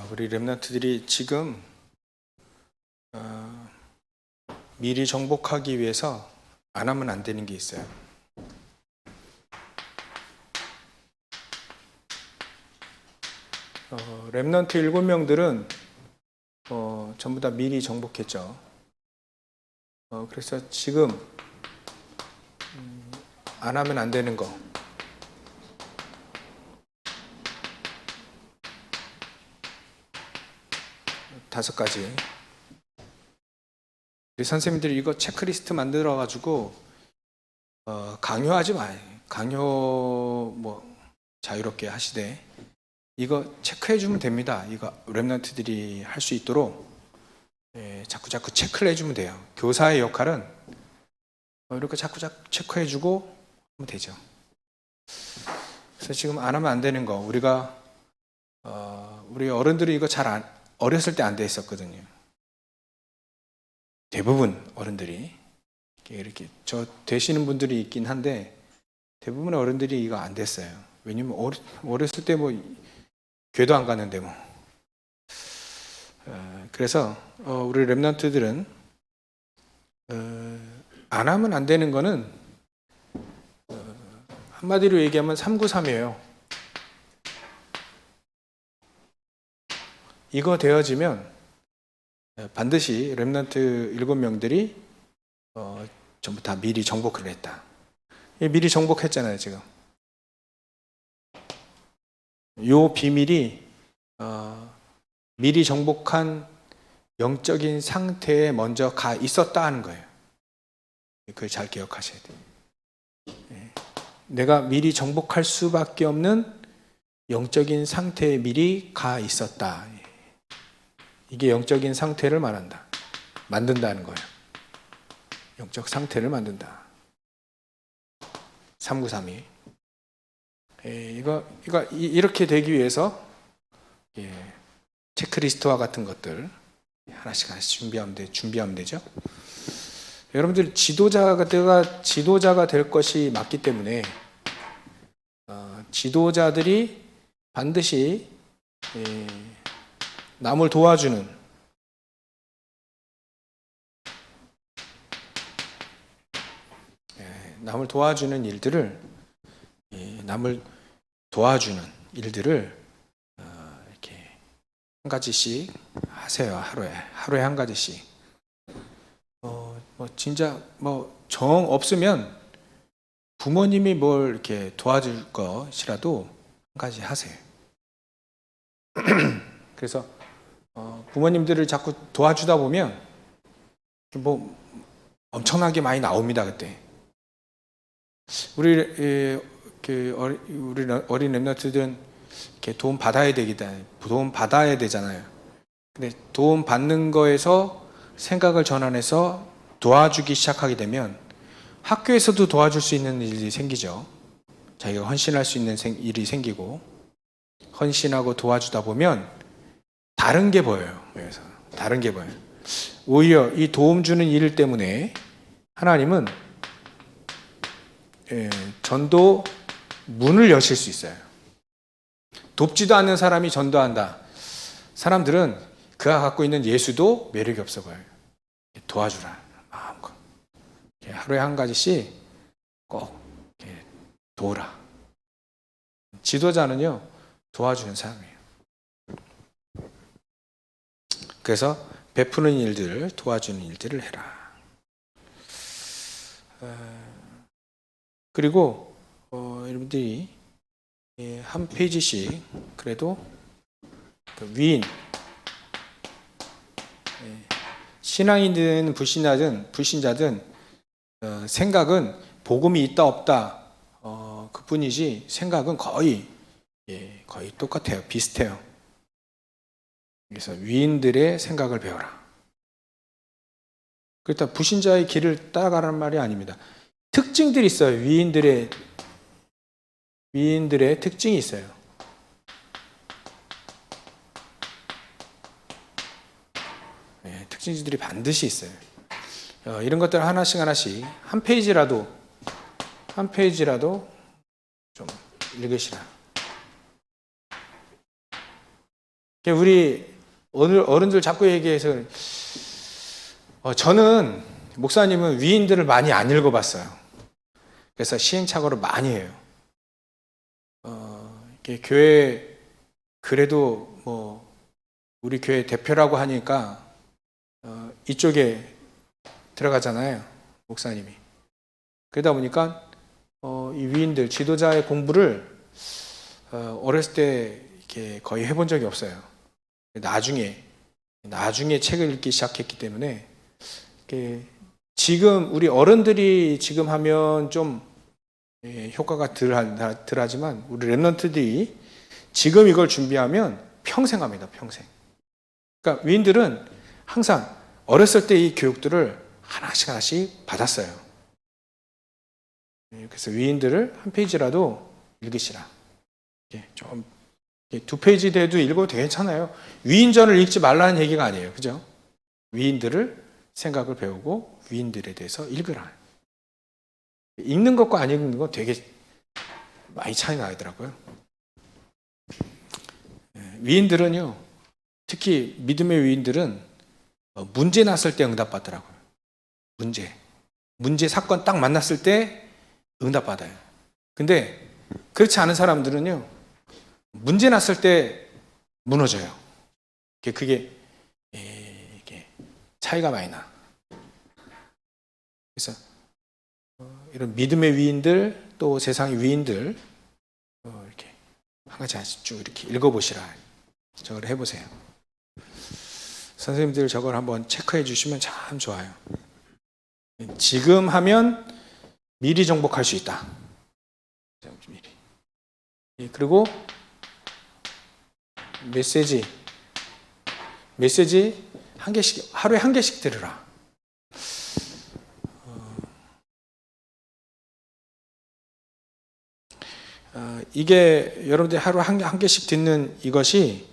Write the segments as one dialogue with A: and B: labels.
A: 우리 렘넌트들이 지금 미리 정복하기 위해서 안 하면 안 되는 게 있어요. 렘넌트 7명들은 전부 다 미리 정복했죠. 그래서 지금 안 하면 안 되는 거 5가지. 우리 선생님들이 이거 체크리스트 만들어 가지고 강요하지 마요. 강요 자유롭게 하시되 이거 체크해 주면 됩니다. 이거 렘넌트들이 할 수 있도록 자꾸 체크를 해주면 돼요. 교사의 역할은 이렇게 자꾸 체크해 주고 하면 되죠. 그래서 지금 안 하면 안 되는 거, 우리가 우리 어른들이 이거 어렸을 때 안 돼 있었거든요. 대부분 어른들이 이렇게 되시는 분들이 있긴 한데 대부분의 어른들이 이거 안 됐어요. 왜냐면 어렸을 때 교회도 안 가는데 그래서 우리 렘넌트들은 안 하면 안 되는 거는 한마디로 얘기하면 393이에요. 이거 되어지면 반드시 렘넌트 7명들이 전부 다 미리 정복을 했다. 미리 정복했잖아요, 지금. 요 비밀이 미리 정복한 영적인 상태에 먼저 가 있었다 하는 거예요. 그걸 잘 기억하셔야 돼요. 내가 미리 정복할 수밖에 없는 영적인 상태에 미리 가 있었다. 이게 영적인 상태를 만든다는 거예요. 영적 상태를 만든다. 393이. 이렇게 되기 위해서 체크리스트와 같은 것들 하나씩 준비하면 되죠. 여러분들 지도자가 될 것이 맞기 때문에 지도자들이 반드시 남을 도와주는 일들을 이렇게 한 가지씩 하세요. 하루에 한 가지씩. 진짜 정 없으면 부모님이 뭘 이렇게 도와줄 것이라도 한 가지 하세요. 그래서 부모님들을 자꾸 도와주다 보면 엄청나게 많이 나옵니다. 그때 우리 어린 렘넌트들은 이렇게 도움 받아야 되잖아요. 근데 도움 받는 거에서 생각을 전환해서 도와주기 시작하게 되면 학교에서도 도와줄 수 있는 일이 생기죠. 자기가 헌신할 수 있는 일이 생기고, 헌신하고 도와주다 보면 다른 게 보여요. 그래서 다른 게 보여요. 오히려 이 도움 주는 일 때문에 하나님은 전도 문을 여실 수 있어요. 돕지도 않는 사람이 전도한다. 사람들은 그가 갖고 있는 예수도 매력이 없어 보여요. 도와주라. 마음껏. 하루에 한 가지씩 꼭 도우라. 지도자는요, 도와주는 사람이에요. 그래서 베푸는 일들을, 도와주는 일들을 해라. 그리고 여러분들이 한 페이지씩 그래도 위인, 신앙이든 불신자든 생각은 복음이 있다 없다 그뿐이지 생각은 거의 똑같아요. 비슷해요. 그래서 위인들의 생각을 배워라. 그렇다 불신자의 길을 따라가라는 말이 아닙니다. 특징들이 있어요. 위인들의 특징이 있어요. 특징들이 반드시 있어요. 이런 것들 하나씩 한 페이지라도 좀 읽으시라. 우리 어른들 자꾸 얘기해서 저는 목사님은 위인들을 많이 안 읽어봤어요. 그래서 시행착오를 많이 해요. 교회 그래도 뭐 우리 교회 대표라고 하니까 이쪽에 들어가잖아요, 목사님이. 그러다 보니까 이 위인들 지도자의 공부를 어렸을 때 이렇게 거의 해본 적이 없어요. 나중에 책을 읽기 시작했기 때문에 지금 우리 어른들이 지금 하면 좀 효과가 덜하지만 우리 랩런트들이 지금 이걸 준비하면 평생 합니다. 평생. 그러니까 위인들은 항상 어렸을 때 이 교육들을 하나씩 받았어요. 그래서 위인들을 한 페이지라도 읽으시라. 좀 2페이지 돼도 읽어도 괜찮아요. 위인전을 읽지 말라는 얘기가 아니에요. 그죠? 위인들을 생각을 배우고 위인들에 대해서 읽으라. 읽는 것과 안 읽는 건 되게 많이 차이 나더라고요. 위인들은요, 특히 믿음의 위인들은 문제 났을 때 응답받더라고요. 문제 사건 딱 만났을 때 응답받아요. 근데 그렇지 않은 사람들은요, 문제 났을 때 무너져요. 그게 차이가 많이 나. 그래서 이런 믿음의 위인들, 또 세상의 위인들 이렇게 한 가지 하나씩 쭉 이렇게 읽어보시라. 저걸 해보세요. 선생님들 저걸 한번 체크해 주시면 참 좋아요. 지금 하면 미리 정복할 수 있다. 그리고 메시지 한 개씩, 하루에 한 개씩 들으라. 이게 여러분들이 하루 한 개씩 듣는 이것이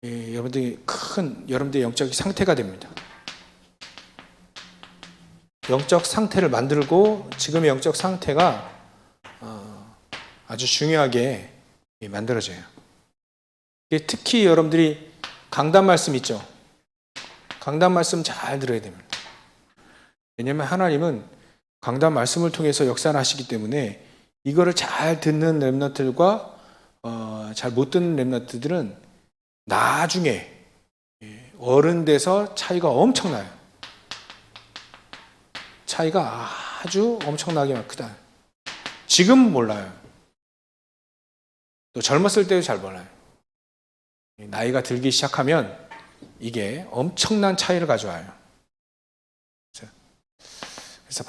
A: 여러분들의 영적 상태가 됩니다. 영적 상태를 만들고 지금의 영적 상태가 아주 중요하게 만들어져요. 특히 여러분들이 강단 말씀 있죠? 강단 말씀 잘 들어야 됩니다. 왜냐하면 하나님은 강단 말씀을 통해서 역사를 하시기 때문에 이거를 잘 듣는 렘넌트들과 잘 못 듣는 렘넌트들은 나중에 어른 돼서 차이가 엄청나요. 차이가 아주 엄청나게 크다. 지금 몰라요. 또 젊었을 때도 잘 몰라요. 나이가 들기 시작하면 이게 엄청난 차이를 가져와요. 그래서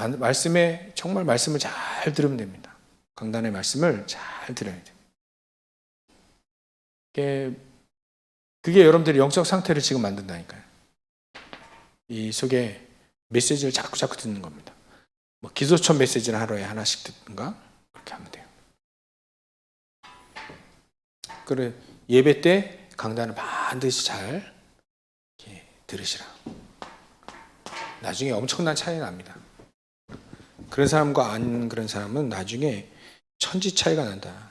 A: 정말 말씀을 잘 들으면 됩니다. 강단의 말씀을 잘 들어야 돼요. 그게 여러분들의 영적 상태를 지금 만든다니까요. 이 속에 메시지를 자꾸 듣는 겁니다. 뭐 기도처 메시지는 하루에 하나씩 듣든가 그렇게 하면 돼요. 그래 예배 때 강단을 반드시 잘 들으시라. 나중에 엄청난 차이 납니다. 그런 사람과 안 그런 사람은 나중에 천지 차이가 난다.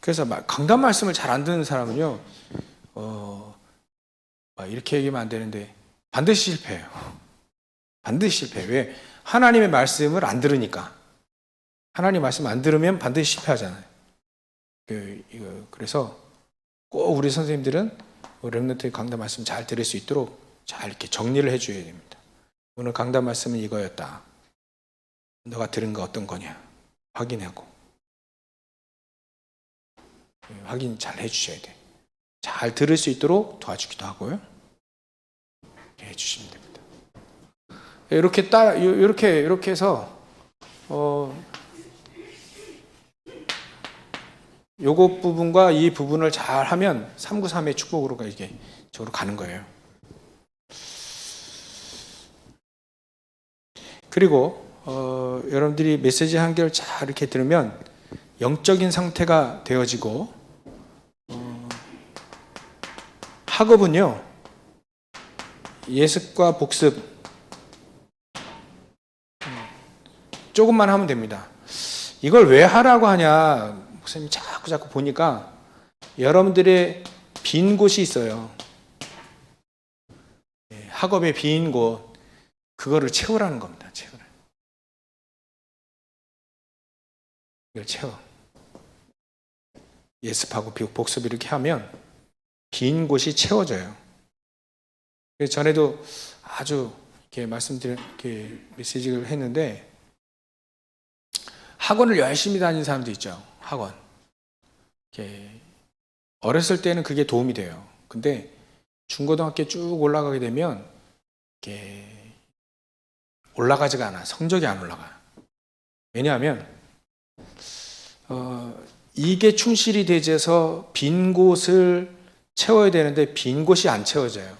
A: 그래서 강단 말씀을 잘 안 듣는 사람은요, 이렇게 얘기하면 안 되는데 반드시 실패해요. 반드시 실패해요. 왜? 하나님의 말씀을 안 들으니까. 하나님 말씀 안 들으면 반드시 실패하잖아요. 그래서 꼭 우리 선생님들은 렘넌트의 강단 말씀 잘 들을 수 있도록 잘 이렇게 정리를 해줘야 됩니다. 오늘 강단 말씀은 이거였다. 너가 들은 거 어떤 거냐 확인하고 확인 잘 해주셔야 돼. 잘 들을 수 있도록 도와주기도 하고요. 이렇게 해주시면 됩니다. 이렇게 해서 요것 부분과 이 부분을 잘 하면 393의 축복으로 이게 저로 가는 거예요. 그리고 여러분들이 메시지 한 개를 잘 이렇게 들으면 영적인 상태가 되어지고 학업은요 예습과 복습 조금만 하면 됩니다. 이걸 왜 하라고 하냐 목사님 자꾸 보니까 여러분들의 빈 곳이 있어요. 학업에 빈 곳, 그거를 채우라는 겁니다. 채우라. 이걸 채워. 예습하고 복습 이렇게 하면 빈 곳이 채워져요. 전에도 아주 이렇게 이렇게 메시지를 했는데, 학원을 열심히 다니는 사람도 있죠. 학원. 이렇게 어렸을 때는 그게 도움이 돼요. 근데 중고등학교 쭉 올라가게 되면 이게 올라가지가 않아. 성적이 안 올라가. 왜냐하면 이게 충실이 되져서 빈 곳을 채워야 되는데 빈 곳이 안 채워져요.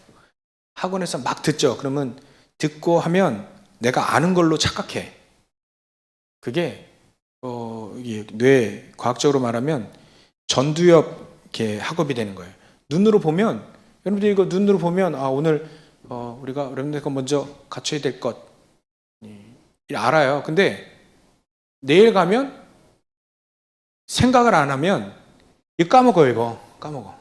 A: 학원에서 막 듣죠. 그러면 듣고 하면 내가 아는 걸로 착각해. 그게 뇌 과학적으로 말하면 전두엽 이렇게 학업이 되는 거예요. 눈으로 보면, 여러분들 이거 눈으로 보면 오늘 우리가 여러분들 먼저 갖춰야 될 것 알아요. 근데 내일 가면 생각을 안 하면 이거 까먹어요. 이거 까먹어.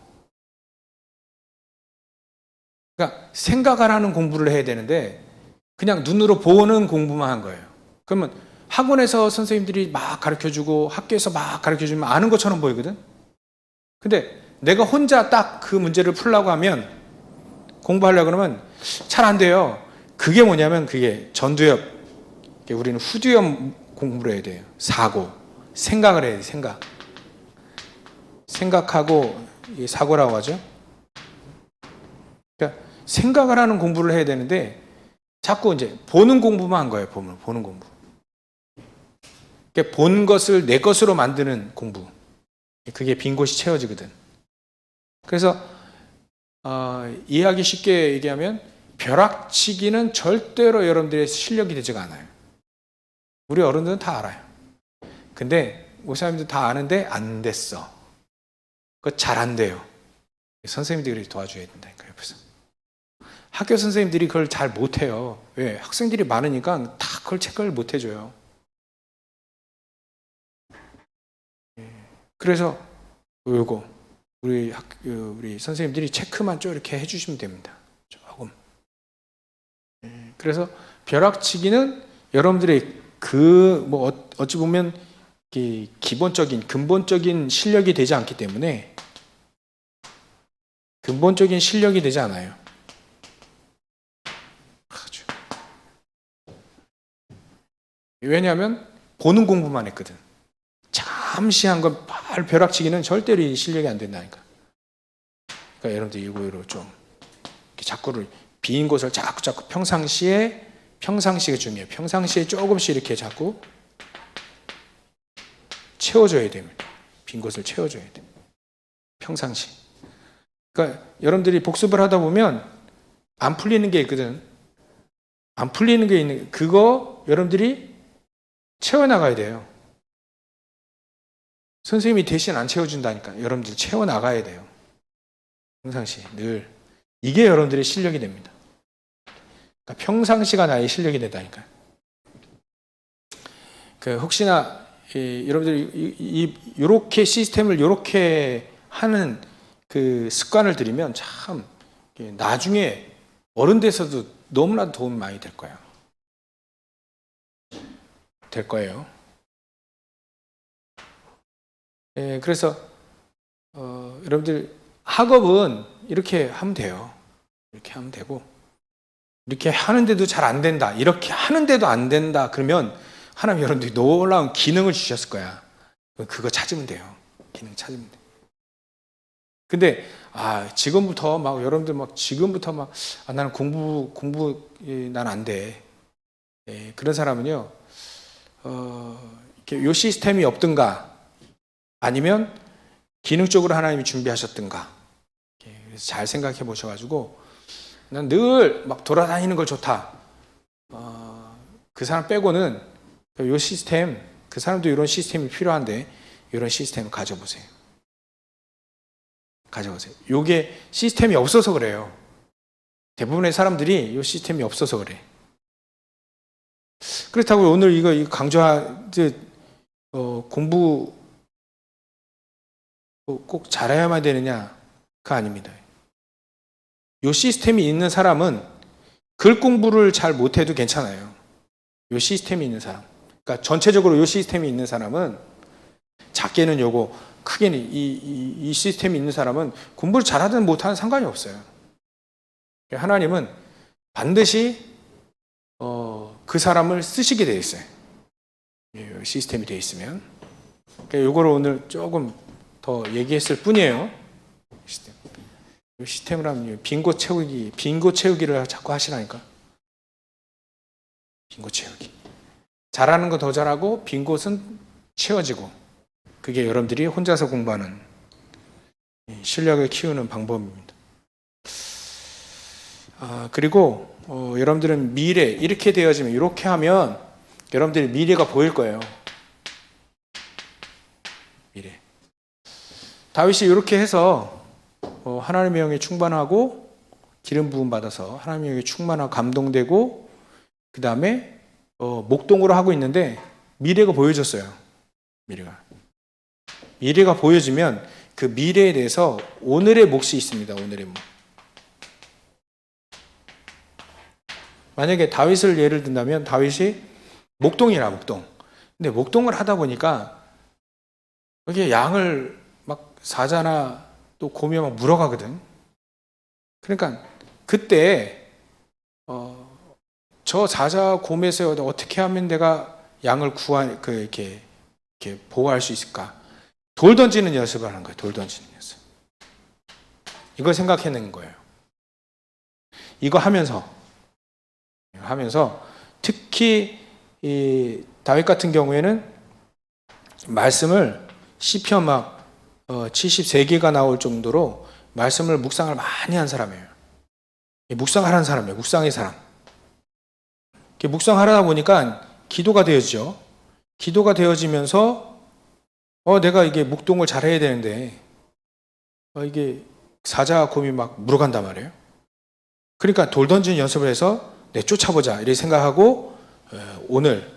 A: 그러니까 생각을 하는 공부를 해야 되는데 그냥 눈으로 보는 공부만 한 거예요. 그러면 학원에서 선생님들이 막 가르쳐주고 학교에서 막 가르쳐주면 아는 것처럼 보이거든. 근데 내가 혼자 딱 그 문제를 풀려고 하면, 공부하려고 그러면 잘 안 돼요. 그게 뭐냐면 그게 전두엽, 우리는 후두엽 공부를 해야 돼요. 사고, 생각을 해야 돼요. 생각하고 사고라고 하죠. 그러니까 생각을 하는 공부를 해야 되는데 자꾸 이제 보는 공부만 한 거예요. 보는 공부. 그러니까 본 것을 내 것으로 만드는 공부. 그게 빈 곳이 채워지거든. 그래서 이해하기 쉽게 얘기하면 벼락치기는 절대로 여러분들의 실력이 되지가 않아요. 우리 어른들은 다 알아요. 근데 목사님들 다 아는데 안 됐어. 그거 잘 안 돼요. 선생님들이 도와줘야 된다니까요. 옆에서. 학교 선생님들이 그걸 잘 못해요. 왜? 학생들이 많으니까 다 그걸 체크를 못 해줘요. 그래서 요거 우리 선생님들이 체크만 좀 이렇게 해주시면 됩니다. 조금. 그래서 벼락치기는 여러분들의 어찌 보면 기본적인 근본적인 실력이 되지 않기 때문에, 근본적인 실력이 되지 않아요. 왜냐하면 보는 공부만 했거든. 잠시 한 건 벼락치기는 절대로 실력이 안 된다니까. 그러니까 여러분들 이거로 좀 자꾸를 빈 곳을 자꾸 평상시가 중요해요. 평상시에 조금씩 이렇게 자꾸 채워줘야 됩니다. 빈 곳을 채워줘야 됩니다. 평상시. 그러니까 여러분들이 복습을 하다 보면 안 풀리는 게 있거든. 안 풀리는 게 있는, 그거 여러분들이 채워나가야 돼요. 선생님이 대신 안 채워준다니까. 여러분들 채워나가야 돼요. 평상시 늘. 이게 여러분들의 실력이 됩니다. 그러니까 평상시가 나의 실력이 된다니까요. 혹시나 여러분들이 이렇게 시스템을 이렇게 하는 그 습관을 들이면 참 나중에 어른 돼서도 너무나 도움이 많이 될 거예요. 될 거예요. 그래서 여러분들 학업은 이렇게 하면 돼요. 이렇게 하면 되고, 이렇게 하는데도 잘 안 된다, 이렇게 하는데도 안 된다 그러면 하나님 여러분들이 놀라운 기능을 주셨을 거야. 그거 찾으면 돼요. 기능 찾으면 돼. 근데 지금부터 여러분들 지금부터 나는 공부 난 안 돼. 그런 사람은요, 이렇게 요 시스템이 없든가 아니면 기능적으로 하나님이 준비하셨든가. 그래서 잘 생각해 보셔가지고, 난 늘 돌아다니는 걸 좋다. 그 사람 빼고는 요 시스템, 그 사람도 이런 시스템이 필요한데 이런 시스템을 가져보세요. 요게 시스템이 없어서 그래요. 대부분의 사람들이 요 시스템이 없어서 그래. 그렇다고 오늘 이거 공부 꼭 잘해야만 되느냐? 그거 아닙니다. 요 시스템이 있는 사람은 글 공부를 잘 못해도 괜찮아요. 요 시스템이 있는 사람. 그러니까 전체적으로 요 시스템이 있는 사람은 작게는 요거, 크게는 이 시스템이 있는 사람은 공부를 잘하든 못하든 상관이 없어요. 하나님은 반드시 그 사람을 쓰시게 되어 있어요. 시스템이 되어 있으면. 그러니까 요거를 오늘 조금 더 얘기했을 뿐이에요. 시스템을 하면 빙고 채우기를 자꾸 하시라니까. 빈 곳 채우기. 잘하는 거 더 잘하고 빈 곳은 채워지고, 그게 여러분들이 혼자서 공부하는 실력을 키우는 방법입니다. 그리고 여러분들은 미래, 이렇게 되어지면, 이렇게 하면 여러분들이 미래가 보일 거예요. 미래. 다윗이 이렇게 해서 하나님의 영에 충만하고 기름 부음 받아서 하나님의 영에 충만하고 감동되고, 그 다음에 목동으로 하고 있는데 미래가 보여졌어요. 미래가 보여지면 그 미래에 대해서 오늘의 몫이 있습니다. 오늘의 몫. 만약에 다윗을 예를 든다면 다윗이 목동이라 목동. 근데 목동을 하다 보니까 여기 양을 막 사자나 또 곰이 막 물어가거든. 그러니까 그때 저 사자 곰에서 어떻게 하면 내가 양을 이렇게 보호할 수 있을까? 돌 던지는 연습을 하는 거예요. 돌 던지는 연습. 이걸 생각해낸 거예요. 이거 하면서 특히 이 다윗 같은 경우에는 말씀을 시편 막 73개가 나올 정도로 말씀을 묵상을 많이 한 사람이에요. 묵상하라는 사람이에요. 묵상의 사람. 묵상하다 보니까 기도가 되어지죠. 기도가 되어지면서 내가 이게 묵동을 잘해야 되는데 이게 사자 곰이 막 물어간단 말이에요. 그러니까 돌 던지는 연습을 해서 쫓아보자 이렇게 생각하고 오늘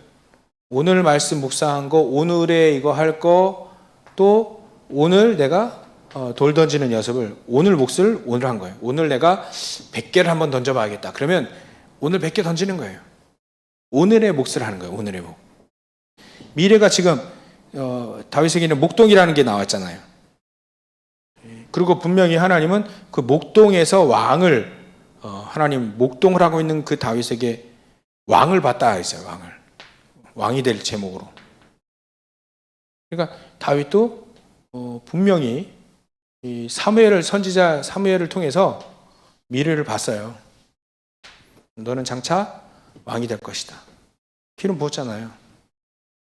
A: 말씀 묵상한 거, 오늘에 이거 할 거, 또 오늘 내가 돌 던지는 연습을 오늘 몫을 오늘 한 거예요. 오늘 내가 100개를 한번 던져봐야겠다. 그러면 오늘 100개 던지는 거예요. 오늘의 몫을 하는 거예요. 오늘의 몫. 미래가 지금 다윗에게는 목동이라는 게 나왔잖아요. 그리고 분명히 하나님은 그 목동에서 왕을 하나님 목동을 하고 있는 그 다윗에게 왕을 받다 했어요. 왕이 될 제목으로. 그러니까 다윗도 분명히 이 선지자 사무엘을 통해서 미래를 봤어요. 너는 장차 왕이 될 것이다. 기름 부었잖아요.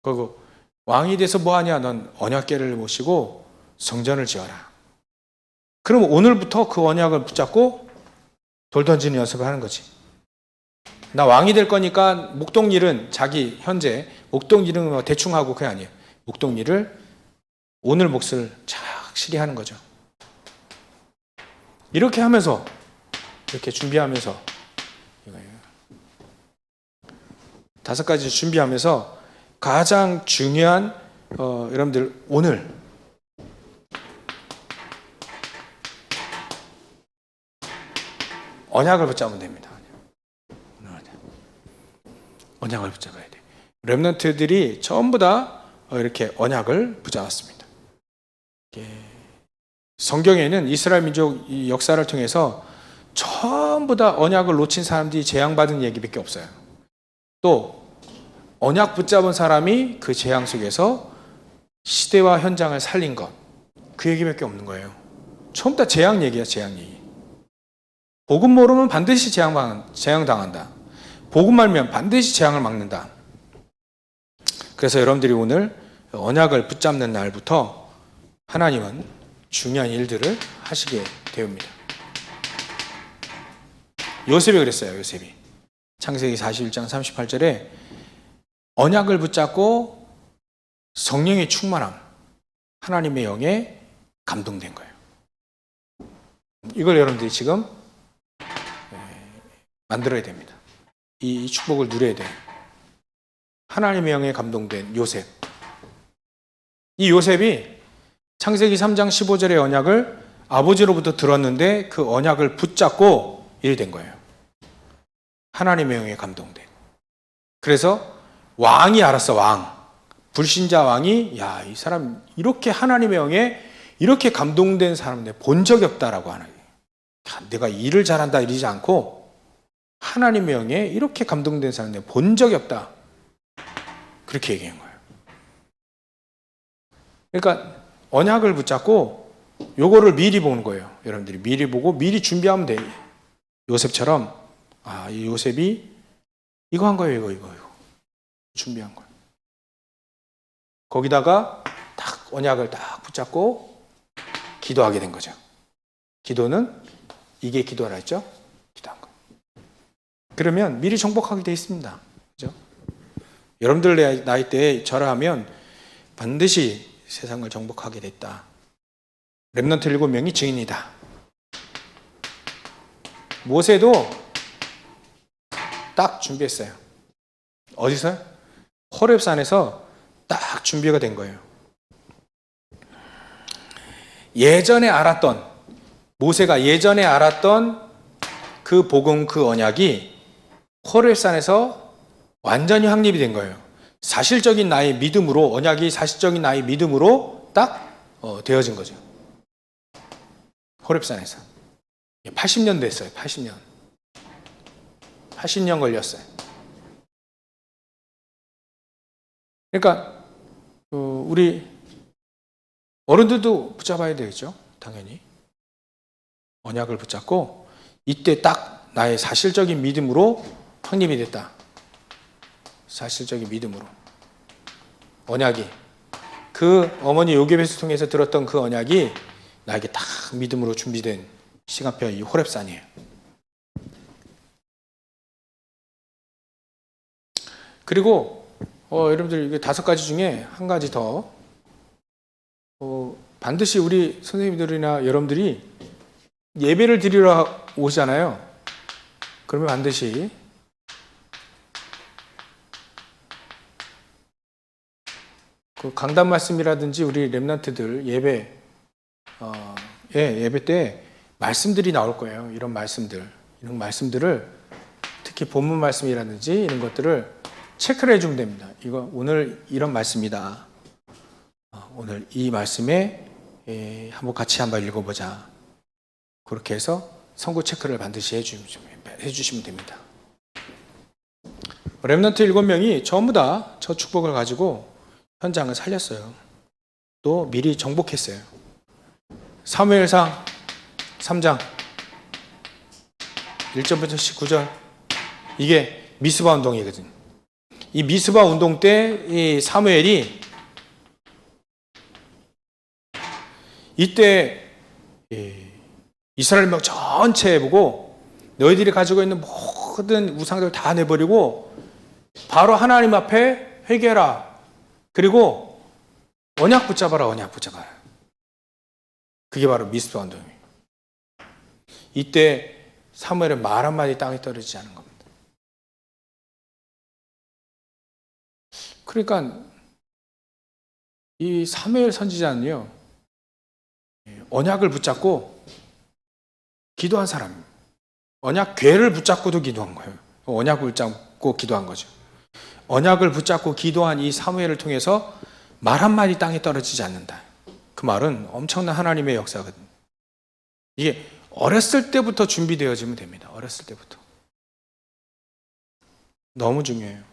A: 그리고 왕이 돼서 뭐하냐? 넌 언약궤를 모시고 성전을 지어라. 그럼 오늘부터 그 언약을 붙잡고 돌 던지는 연습을 하는 거지. 나 왕이 될 거니까 목동일은 자기 현재 목동일은 뭐 대충 하고 그게 아니에요. 목동일을 오늘 몫을 착실히 하는 거죠. 이렇게 하면서 이렇게 준비하면서 5가지 준비하면서 가장 중요한 여러분들 오늘 언약을 붙잡으면 됩니다. 언약을 붙잡아야 돼. 렘넌트들이 전부 다 이렇게 언약을 붙잡았습니다. 성경에는 이스라엘 민족 역사를 통해서 전부 다 언약을 놓친 사람들이 재앙받은 얘기밖에 없어요. 또 언약 붙잡은 사람이 그 재앙 속에서 시대와 현장을 살린 것, 그 얘기밖에 없는 거예요. 처음 다 재앙 얘기야, 재앙 얘기. 복음 모르면 반드시 재앙당한다. 복음 알면 반드시 재앙을 막는다. 그래서 여러분들이 오늘 언약을 붙잡는 날부터 하나님은 중요한 일들을 하시게 되옵니다. 요셉이 그랬어요. 요셉이 창세기 41장 38절에 언약을 붙잡고 성령의 충만함, 하나님의 영에 감동된 거예요. 이걸 여러분들이 지금 만들어야 됩니다. 이 축복을 누려야 돼요. 하나님의 영에 감동된 요셉. 이 요셉이 창세기 3장 15절의 언약을 아버지로부터 들었는데 그 언약을 붙잡고 일이 된 거예요. 하나님의 영에 감동돼. 그래서 왕이 알았어, 왕. 불신자 왕이, 야, 이 사람 이렇게 하나님의 영에 이렇게 감동된 사람 내가 본 적이 없다라고 하는 거예요. 내가 일을 잘한다 이러지 않고 하나님의 영에 이렇게 감동된 사람 내가 본 적이 없다. 그렇게 얘기한 거예요. 그러니까 언약을 붙잡고 요거를 미리 보는 거예요. 여러분들이 미리 보고 미리 준비하면 돼. 요셉처럼, 아, 이 요셉이 이거 한 거예요, 이거. 준비한 거예요. 거기다가 딱 언약을 딱 붙잡고 기도하게 된 거죠. 기도는 이게 기도라 했죠? 기도한 거. 그러면 미리 정복하게 돼 있습니다. 그죠? 여러분들 나이 때에 절하면 반드시 세상을 정복하게 됐다. 렘넌트 7명이 증인이다. 모세도 딱 준비했어요. 어디서요? 호렙산에서 딱 준비가 된 거예요. 모세가 예전에 알았던 그 복음, 그 언약이 호렙산에서 완전히 확립이 된 거예요. 사실적인 나의 믿음으로, 언약이 사실적인 나의 믿음으로 딱 되어진 거죠. 호렙산에서. 80년 됐어요. 80년. 80년 걸렸어요. 그러니까 우리 어른들도 붙잡아야 되겠죠. 당연히. 언약을 붙잡고 이때 딱 나의 사실적인 믿음으로 확립이 됐다. 사실적인 믿음으로. 언약이. 그 어머니 요게벳을 통해서 들었던 그 언약이 나에게 딱 믿음으로 준비된 시간표 이 호렙산이에요. 그리고 여러분들 이게 5가지 중에 한 가지 더 반드시 우리 선생님들이나 여러분들이 예배를 드리러 오잖아요. 그러면 반드시 그 강단 말씀이라든지 우리 렘넌트들 예배 때 말씀들이 나올 거예요. 이런 말씀들을 특히 본문 말씀이라든지 이런 것들을 체크를 해주면 됩니다. 이거 오늘 이런 말씀이다. 오늘 이 말씀에 한번 같이 한번 읽어보자. 그렇게 해서 선고 체크를 반드시 해주시면 됩니다. 렘넌트 7명이 전부 다 저 축복을 가지고 현장을 살렸어요. 또 미리 정복했어요. 사무엘상 3장 1절부터 19절 이게 미스바 운동이거든요. 이 미스바 운동 때 이 사무엘이 이때 이스라엘 명 전체 보고 너희들이 가지고 있는 모든 우상들 다 내버리고 바로 하나님 앞에 회개하라. 그리고 언약 붙잡아라. 그게 바로 미스바 운동이에요. 이때 사무엘은 말 한마디 땅에 떨어지지 않은 겁니다. 그러니까 이 사무엘 선지자는요, 언약을 붙잡고 기도한 사람입니다. 언약 궤를 붙잡고도 기도한 거예요. 언약을 붙잡고 기도한 거죠. 언약을 붙잡고 기도한 이 사무엘을 통해서 말 한마디 땅에 떨어지지 않는다. 그 말은 엄청난 하나님의 역사거든요. 이게 어렸을 때부터 준비되어지면 됩니다. 어렸을 때부터. 너무 중요해요.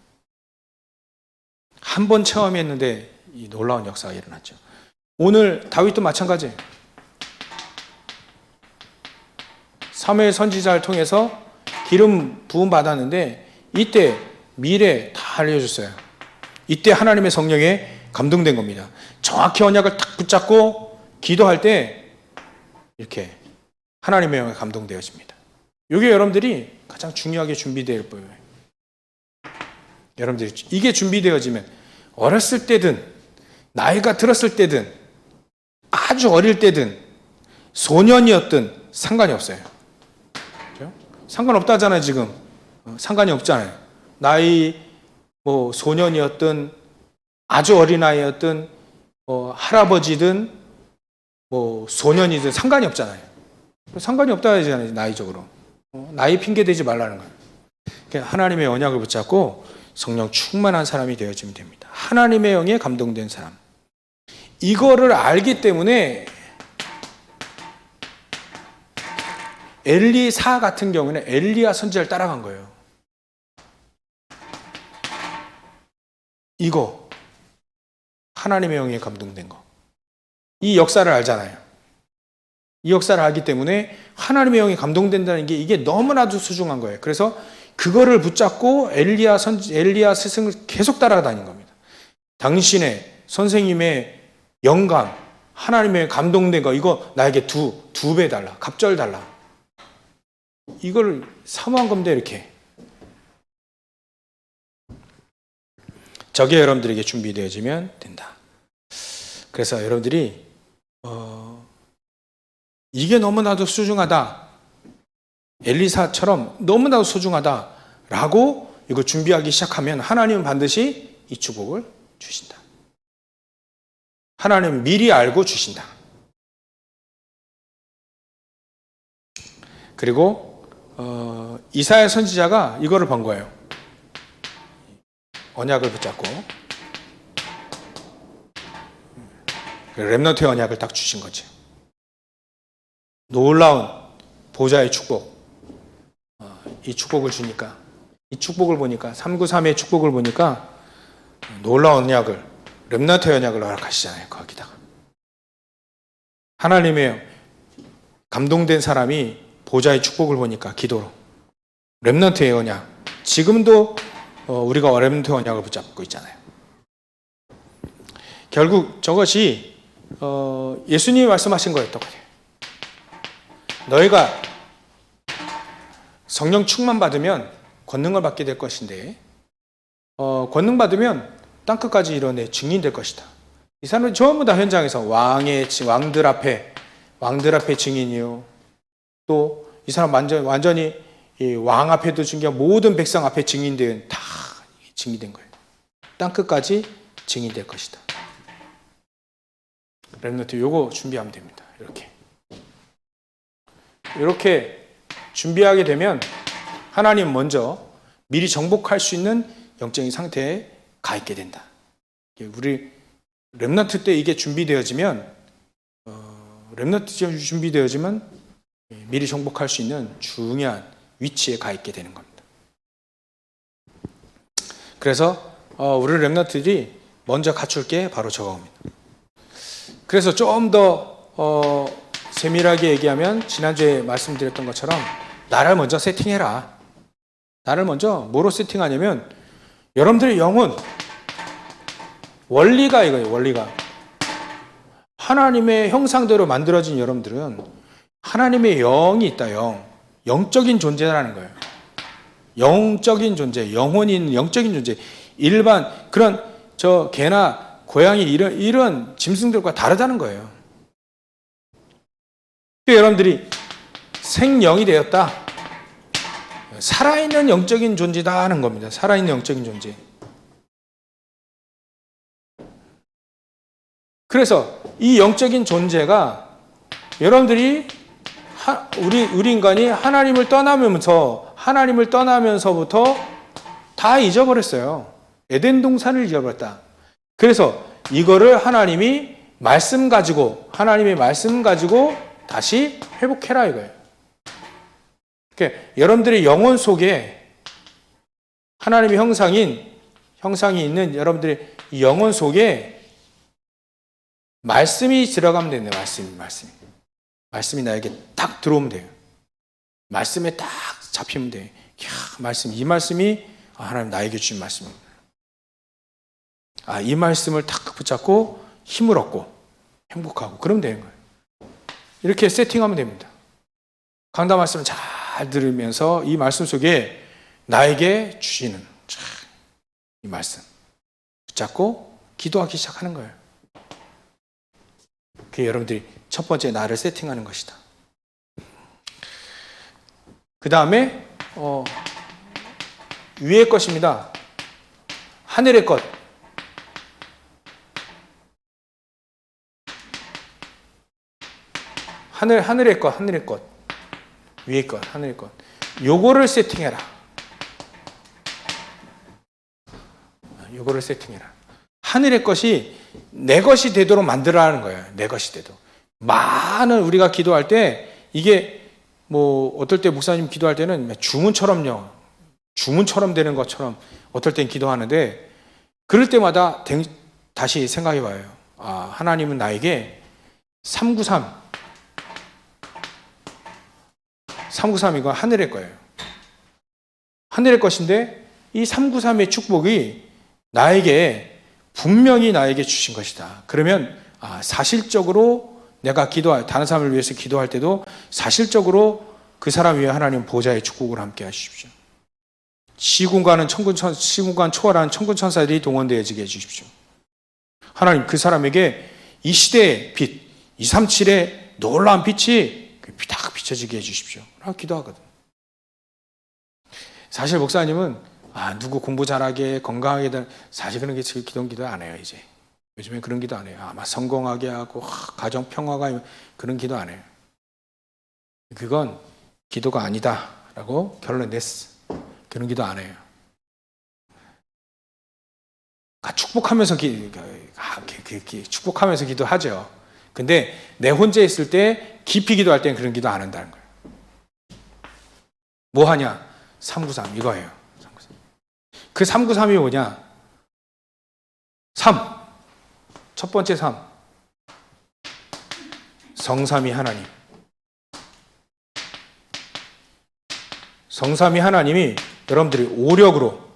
A: 한 번 체험했는데 이 놀라운 역사가 일어났죠. 오늘 다윗도 마찬가지예요. 사무엘 선지자를 통해서 기름 부음 받았는데 이때 미래 다 알려줬어요. 이때 하나님의 성령에 감동된 겁니다. 정확히 언약을 딱 붙잡고 기도할 때 이렇게 하나님의 영에 감동되어집니다. 이게 여러분들이 가장 중요하게 준비될 거예요. 여러분들이 이게 준비되어지면 어렸을 때든 나이가 들었을 때든 아주 어릴 때든 소년이었든 상관이 없어요. 그렇죠? 상관없다잖아요. 지금 상관이 없잖아요. 나이 소년이었든 아주 어린아이였든 할아버지든 뭐 소년이든 상관이 없잖아요. 상관이 없다 하잖아요, 나이적으로. 나이 핑계 대지 말라는 거예요. 그러니까 하나님의 언약을 붙잡고 성령 충만한 사람이 되어지면 됩니다. 하나님의 영에 감동된 사람. 이거를 알기 때문에 엘리사 같은 경우는 엘리야 선지자를 따라간 거예요. 이거 하나님의 영에 감동된 거. 이 역사를 알잖아요. 이 역사를 알기 때문에 하나님의 영에 감동된다는 게 이게 너무나도 소중한 거예요. 그래서 그거를 붙잡고 엘리야 스승을 계속 따라다닌 겁니다. 당신의 선생님의 영감, 하나님의 감동된 거 이거 나에게 두 배 달라. 갑절 달라. 이걸 사모한 겁니다. 이렇게. 저게 여러분들에게 준비되어지면 된다. 그래서 여러분들이 이게 너무나도 소중하다. 엘리사처럼 너무나도 소중하다라고 이거 준비하기 시작하면 하나님은 반드시 이 축복을 주신다. 하나님은 미리 알고 주신다. 그리고 이사야 선지자가 이거를 본 거예요. 언약을 붙잡고 렘넌트의 언약을 딱 주신 거지. 놀라운 보좌의 축복. 이 축복을 주니까, 이 축복을 보니까, 393의 축복을 보니까 놀라운 언약을, 렘넌트의 언약을 허락하시잖아요. 거기다가 하나님의 감동된 사람이 보좌의 축복을 보니까 기도로 렘넌트의 언약. 지금도 우리가 렘넌트의 언약을 붙잡고 있잖아요. 결국 저것이 예수님이 말씀하신 거였던 거예요. 너희가 성령 충만 받으면 권능을 받게 될 것인데 권능 받으면 땅끝까지 이뤄내 증인 될 것이다. 이 사람은 전부 다 현장에서 왕들 앞에 증인이요. 또 이 사람 완전히 왕 앞에도 증인, 모든 백성 앞에 증인된 다 증인된 거예요. 땅끝까지 증인될 것이다. 렘넌트 요거 준비하면 됩니다. 이렇게 준비하게 되면 하나님 먼저 미리 정복할 수 있는 영적인 상태에 가 있게 된다. 우리 렘넌트 때 이게 준비되어지면 미리 정복할 수 있는 중요한 위치에 가 있게 되는 겁니다. 그래서 우리 렘넌트들이 먼저 갖출 게 바로 저겁니다. 그래서 좀 더 세밀하게 얘기하면 지난주에 말씀드렸던 것처럼 나를 먼저 세팅해라. 나를 먼저 뭐로 세팅하냐면 여러분들의 영혼 원리가 이거예요. 원리가 하나님의 형상대로 만들어진 여러분들은 하나님의 영이 있다. 영적인 존재라는 거예요. 영적인 존재, 영혼이 있는 영적인 존재. 일반 그런 개나 고양이 이런 짐승들과 다르다는 거예요. 여러분들이 생영이 되었다. 살아있는 영적인 존재다 하는 겁니다. 살아있는 영적인 존재. 그래서 이 영적인 존재가 여러분들이 우리 인간이 하나님을 떠나면서부터 다 잊어버렸어요. 에덴 동산을 잊어버렸다. 그래서 이거를 하나님의 말씀 가지고 다시 회복해라 이거예요. 그러니까 여러분들의 영혼 속에 하나님의 형상이 있는 여러분들의 영혼 속에 말씀이 들어가면 되네요. 말씀이 나에게 딱 들어오면 돼요. 말씀에 딱 잡히면 돼요. 이 말씀이 하나님 나에게 주신 말씀입니다. 이 말씀을 딱 붙잡고 힘을 얻고 행복하고 그러면 되는 거예요. 이렇게 세팅하면 됩니다. 강단 말씀을 잘 들으면서 이 말씀 속에 나에게 주시는 이 말씀 붙잡고 기도하기 시작하는 거예요. 그게 여러분들이 첫 번째 나를 세팅하는 것이다. 그 다음에 위의 것입니다. 하늘의 것. 하늘의 것, 위의 것, 하늘의 것. 요거를 세팅해라. 요거를 세팅해라. 하늘의 것이 내 것이 되도록 만들어라는 거예요. 내 것이 되도록. 많은 우리가 기도할 때 이게 뭐 어떨 때 목사님 기도할 때는 주문처럼요. 주문처럼 되는 것처럼 어떨 땐 기도하는데 그럴 때마다 다시 생각해 봐요. 아, 하나님은 나에게 393 이거 하늘의 거예요. 하늘의 것인데 이 393의 축복이 나에게 분명히 나에게 주신 것이다. 그러면 사실적으로 내가 다른 사람을 위해서 기도할 때도 사실적으로 그 사람 위에 하나님 보좌의 축복을 함께 하십시오. 시공간 초월하는 천군 천사들이 동원되어지게 해주십시오. 하나님 그 사람에게 이 시대의 빛, 237의 놀라운 빛이 딱 비춰지게 해주십시오. 라고 기도하거든. 사실 목사님은 누구 공부 잘하게 건강하게 사실 그런 게 기도 안 해요. 이제 요즘에 그런 기도 안 해요. 아마 성공하게 하고 가정 평화가 그런 기도 안 해요. 그건 기도가 아니다라고 결론 냈어. 그런 기도 안 해요. 축복하면서 축복하면서 기도하죠. 근데 내 혼자 있을 때 깊이 기도할 때는 그런 기도 안 한다는 거예요. 뭐 하냐? 393 이거예요. 393. 그 393이 뭐냐? 3. 첫 번째 3. 성삼위 하나님. 성삼위 하나님이 여러분들이 오력으로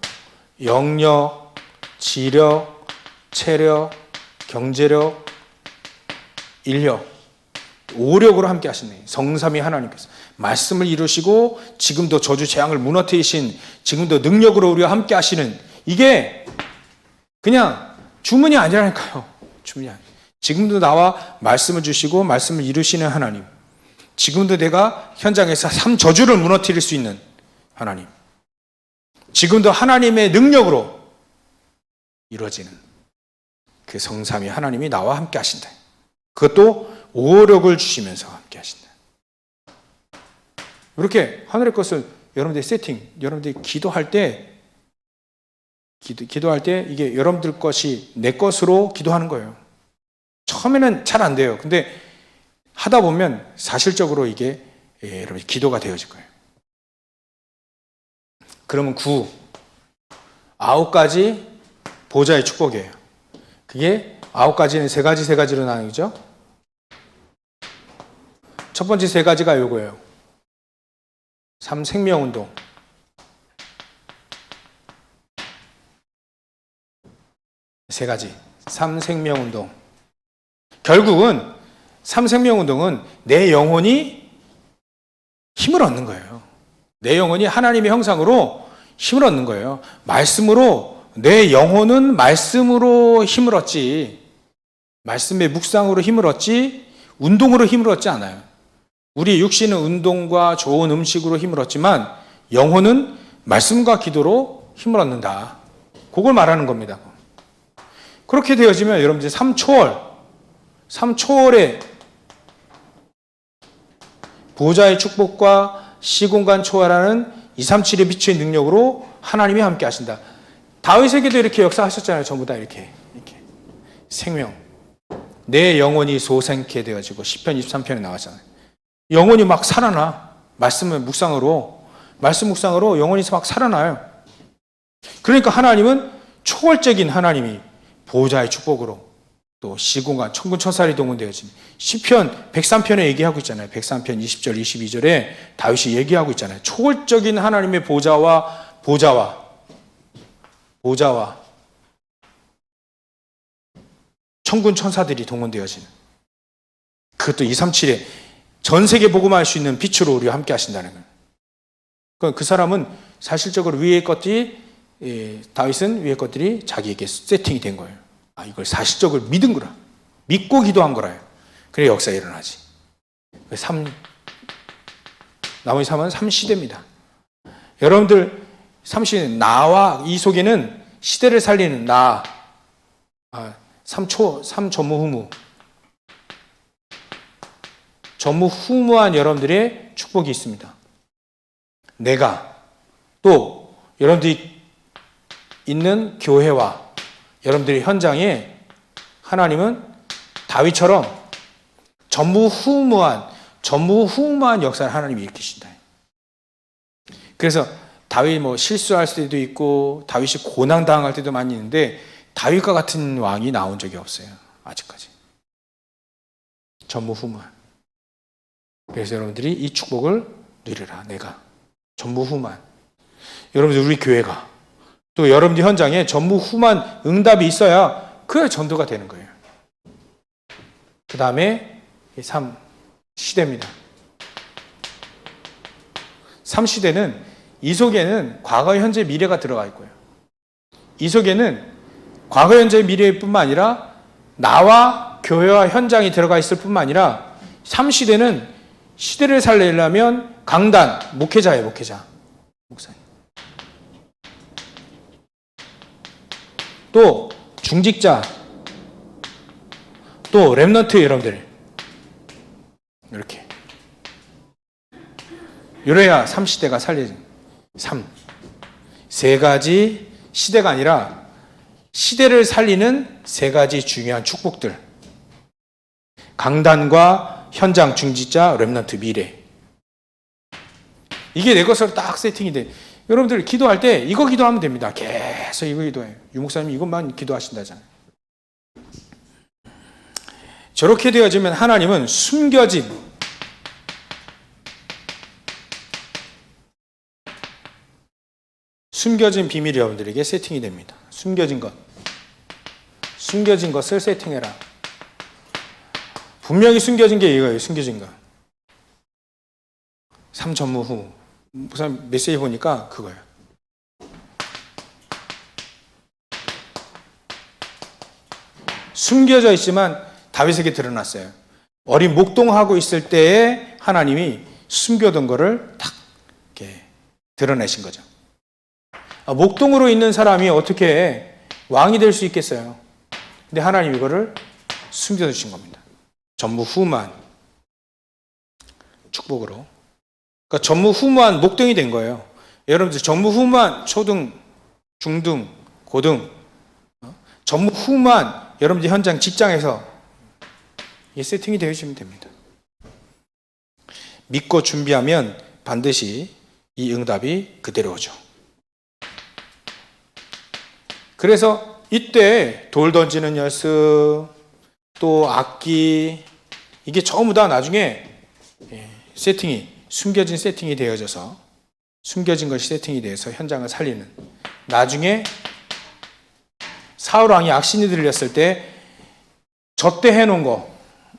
A: 영력, 지력, 체력, 경제력, 인력, 오력으로 함께 하시네. 성삼위 하나님께서 말씀을 이루시고 지금도 저주 재앙을 무너뜨리신 지금도 능력으로 우리와 함께 하시는 이게 그냥 주문이 아니라니까요. 주문이 아니에요. 지금도 나와 말씀을 주시고 말씀을 이루시는 하나님. 지금도 내가 현장에서 3저주를 무너뜨릴 수 있는 하나님. 지금도 하나님의 능력으로 이루어지는 그 성삼위 하나님이 나와 함께 하신다. 그것도 오력을 주시면서 함께 하신다. 이렇게 하늘의 것을 여러분들이 여러분들이 기도할 때 이게 여러분들 것이 내 것으로 기도하는 거예요. 처음에는 잘 안 돼요. 근데 하다 보면 사실적으로 이게 여러분의 기도가 되어질 거예요. 그러면 9가지 보좌의 축복이에요. 그게 9가지는 세 가지로 나뉘죠. 첫 번째 3가지가 요거예요. 3생명운동. 세 가지. 3생명운동. 결국은 3생명운동은 내 영혼이 힘을 얻는 거예요. 내 영혼이 하나님의 형상으로 힘을 얻는 거예요. 말씀으로 내 영혼은 말씀으로 힘을 얻지, 말씀의 묵상으로 힘을 얻지, 운동으로 힘을 얻지 않아요. 우리 육신은 운동과 좋은 음식으로 힘을 얻지만 영혼은 말씀과 기도로 힘을 얻는다. 그걸 말하는 겁니다. 그렇게 되어지면 여러분들 3초월의 보좌의 축복과 시공간 초월하는 237의 빛의 능력으로 하나님이 함께 하신다. 다윗에게도 이렇게 역사하셨잖아요. 전부 다 이렇게 생명. 내 영혼이 소생케 되어지고 시편 23편에 나왔잖아요. 영혼이 막 살아나. 말씀 묵상으로 영혼이 막 살아나요. 그러니까 하나님은 초월적인 하나님이 보호자의 축복으로 또 시공간 천군 천사리 동원되어진 시편 103편에 얘기하고 있잖아요. 103편 20절 22절에 다윗이 얘기하고 있잖아요. 초월적인 하나님의 보좌와 천군 천사들이 동원되어지는 그것도 237에 전 세계 복음할 수 있는 빛으로 우리와 함께 하신다는 거예요. 그러니까 그 사람은 사실적으로 위의 것들이 다윗은 위의 것들이 자기에게 세팅이 된 거예요. 이걸 사실적으로 믿은 거라. 믿고 기도한 거라요. 그래 역사가 일어나지. 나머지 3은 3시대입니다. 여러분들 3시대 나와 이 속에는 시대를 살리는 나 3전무후무 전무후무한 여러분들의 축복이 있습니다. 내가 또 여러분들이 있는 교회와 여러분들의 현장에 하나님은 다윗처럼 전무후무한 역사를 하나님이 일으키신다. 그래서 다윗 실수할 때도 있고 다윗이 고난당할 때도 많이 있는데 다윗과 같은 왕이 나온 적이 없어요. 아직까지. 전무후무한. 그래서 여러분들이 이 축복을 누리라. 내가 전무후무한. 여러분들 우리 교회가 또 여러분들 현장에 전무후무한 응답이 있어야 그래야 전도가 되는 거예요. 그 다음에 3 시대입니다. 3 시대는 이 속에는 과거, 현재, 미래가 들어가 있고요. 이 속에는 과거, 현재, 미래뿐만 아니라 나와 교회와 현장이 들어가 있을 뿐만 아니라 3 시대는 시대를 살리려면 강단, 목회자예요. 목회자. 목사님. 또 중직자, 또 렘넌트 여러분들 이렇게 이래야 3시대가 살려진 3. 3가지 시대가 아니라 시대를 살리는 3가지 중요한 축복들. 강단과 현장, 중직자, 렘넌트, 미래. 이게 내 것으로 딱 세팅이 돼. 여러분들 기도할 때 이거 기도하면 됩니다. 계속 이거 기도해요. 유목사님이 이것만 기도하신다잖아요. 저렇게 되어지면 하나님은 숨겨진 비밀이 여러분들에게 세팅이 됩니다. 숨겨진 것을 세팅해라. 분명히 숨겨진 게 이거예요. 숨겨진 거. 3전무후. 목사님 메시지 보니까 그거예요. 숨겨져 있지만 다윗에게 드러났어요. 어린 목동하고 있을 때에 하나님이 숨겨둔 거를 딱 이렇게 드러내신 거죠. 목동으로 있는 사람이 어떻게 왕이 될 수 있겠어요? 근데 하나님 이거를 숨겨두신 겁니다. 전무후무한 축복으로. 그러니까 전무후무한 목동이 된 거예요. 여러분들 전무후무한 초등, 중등, 고등, 전무후무한 여러분들 현장 직장에서 이 세팅이 되어지면 됩니다. 믿고 준비하면 반드시 이 응답이 그대로 오죠. 그래서 이때 돌 던지는 연습, 또 악기, 이게 전부 다 나중에 숨겨진 세팅이 되어져서 숨겨진 것이 세팅이 돼서 현장을 살리는. 나중에 사울왕이 악신이 들렸을 때 저때 해놓은 거,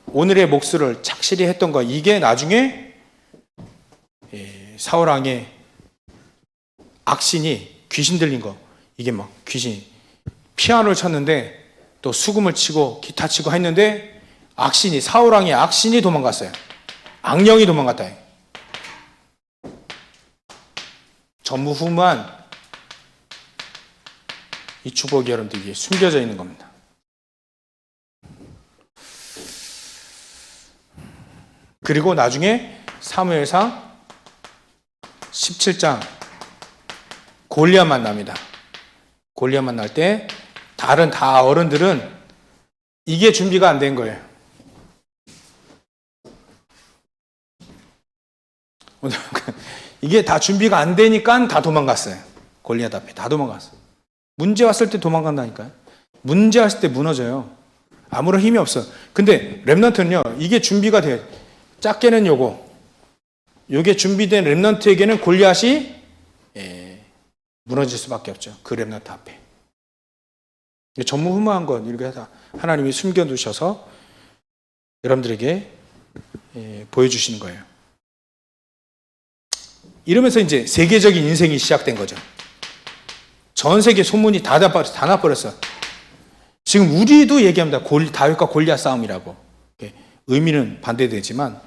A: 오늘의 몫을 착실히 했던 거, 이게 나중에 사울왕의 악신이 귀신 들린 거, 이게 막 귀신이 피아노를 쳤는데 또 수금을 치고 기타 치고 했는데 사울왕의 악신이 도망갔어요. 악령이 도망갔다. 전무후무한 이 축복이 여러분들에게 숨겨져 있는 겁니다. 그리고 나중에 사무엘상 17장 골리앗 만납니다. 골리앗 만날 때 다른 다 어른들은 이게 준비가 안 된 거예요. 이게 다 준비가 안 되니까 다 도망갔어요. 골리앗 앞에 다 도망갔어요. 문제 왔을 때 도망간다니까요. 문제 왔을 때 무너져요. 아무런 힘이 없어. 근데 렘넌트는요, 이게 준비가 돼요. 작게는 요게 준비된 렘넌트에게는 골리앗이 무너질 수밖에 없죠. 그 렘넌트 앞에. 전무후무한 것, 이렇게 해서 하나님이 숨겨두셔서 여러분들에게 보여주시는 거예요. 이러면서 이제 세계적인 인생이 시작된 거죠. 전 세계 소문이 다 나버렸어. 지금 우리도 얘기합니다. 다윗과 골리앗 싸움이라고. 의미는 반대되지만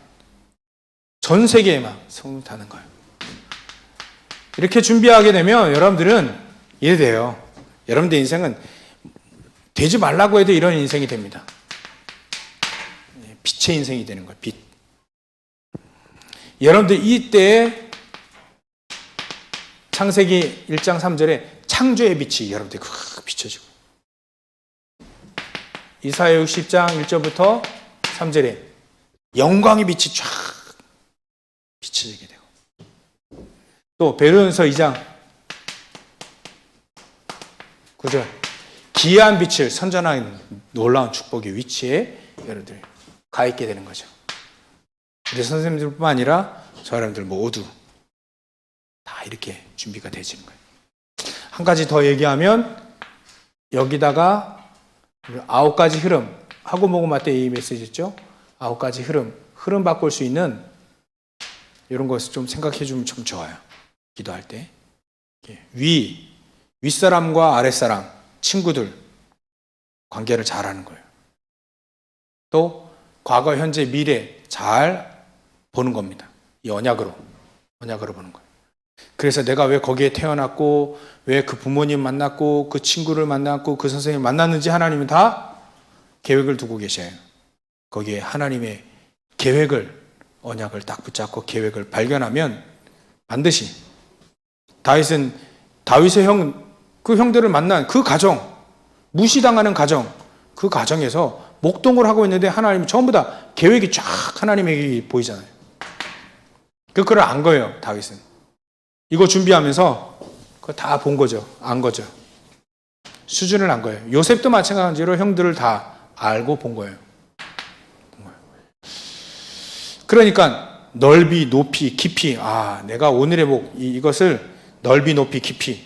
A: 전 세계에 막 소문이 타는 거예요. 이렇게 준비하게 되면 여러분들은 이래 돼요. 여러분들 인생은 되지 말라고 해도 이런 인생이 됩니다. 빛의 인생이 되는 거예요. 빛. 여러분들 이때 창세기 1장 3절에 창조의 빛이 여러분들 비춰지고, 이사야 60장 1절부터 3절에 영광의 빛이 쫙 비춰지게 되고, 또 베드로전서 2장 9절 기이한 빛을 선전하는 놀라운 축복의 위치에 여러분들 가 있게 되는 거죠. 우리 선생님들뿐만 아니라 저 여러분들 모두 다 이렇게 준비가 되어지는 거예요. 한 가지 더 얘기하면 여기다가 9가지 흐름, 하고모고 마태 이 메시지죠. 9가지 흐름 바꿀 수 있는 이런 것을 좀 생각해 주면 좀 좋아요. 기도할 때 윗사람과 아랫사람, 친구들 관계를 잘하는 거예요. 또 과거, 현재, 미래 잘 보는 겁니다. 이 언약으로 보는 거예요. 그래서 내가 왜 거기에 태어났고, 왜 그 부모님 만났고, 그 친구를 만났고, 그 선생님을 만났는지 하나님은 다 계획을 두고 계셔요. 거기에 하나님의 계획을, 언약을 딱 붙잡고 계획을 발견하면 반드시 다윗의 그 형들을 만난 그 가정, 무시당하는 가정, 그 가정에서 목동을 하고 있는데 하나님이 전부 다 계획이 쫙 하나님에게 보이잖아요. 그걸 안 거예요, 다윗은. 이거 준비하면서 그거 다 본 거죠. 안 거죠. 수준을 안 거예요. 요셉도 마찬가지로 형들을 다 알고 본 거예요. 그러니까 넓이, 높이, 깊이, 내가 오늘의 목 이것을 넓이, 높이, 깊이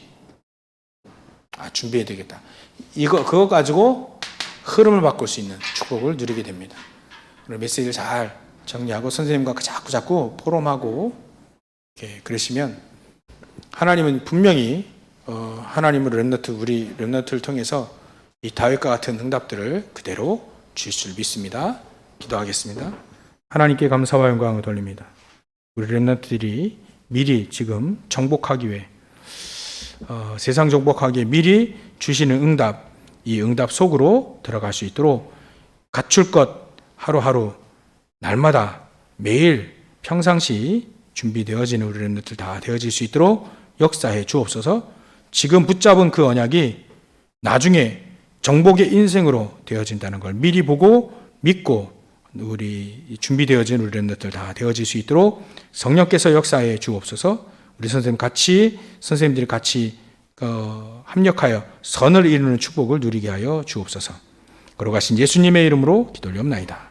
A: 준비해야 되겠다. 그거 가지고 흐름을 바꿀 수 있는 축복을 누리게 됩니다. 메시지를 잘 정리하고 선생님과 자꾸 포럼하고 이렇게 그러시면 하나님은 분명히 하나님은 우리 렘넌트를 통해서 이 다윗과 같은 응답들을 그대로 주실 줄 믿습니다. 기도하겠습니다. 하나님께 감사와 영광을 돌립니다. 우리 렘넌트들이 미리 지금 정복하기 위해 세상 정복하기에 미리 주시는 응답, 이 응답 속으로 들어갈 수 있도록 갖출 것 하루하루 날마다 매일 평상시 준비되어지는 우리 렘넌트들 다 되어질 수 있도록 역사해 주옵소서. 지금 붙잡은 그 언약이 나중에 정복의 인생으로 되어진다는 걸 미리 보고 믿고 우리 준비되어진 우리 렘넌트들 다 되어질 수 있도록 성령께서 역사해 주옵소서. 우리 선생님들이 같이 합력하여 선을 이루는 축복을 누리게 하여 주옵소서. 걸어가신 예수님의 이름으로 기도 올리옵나이다.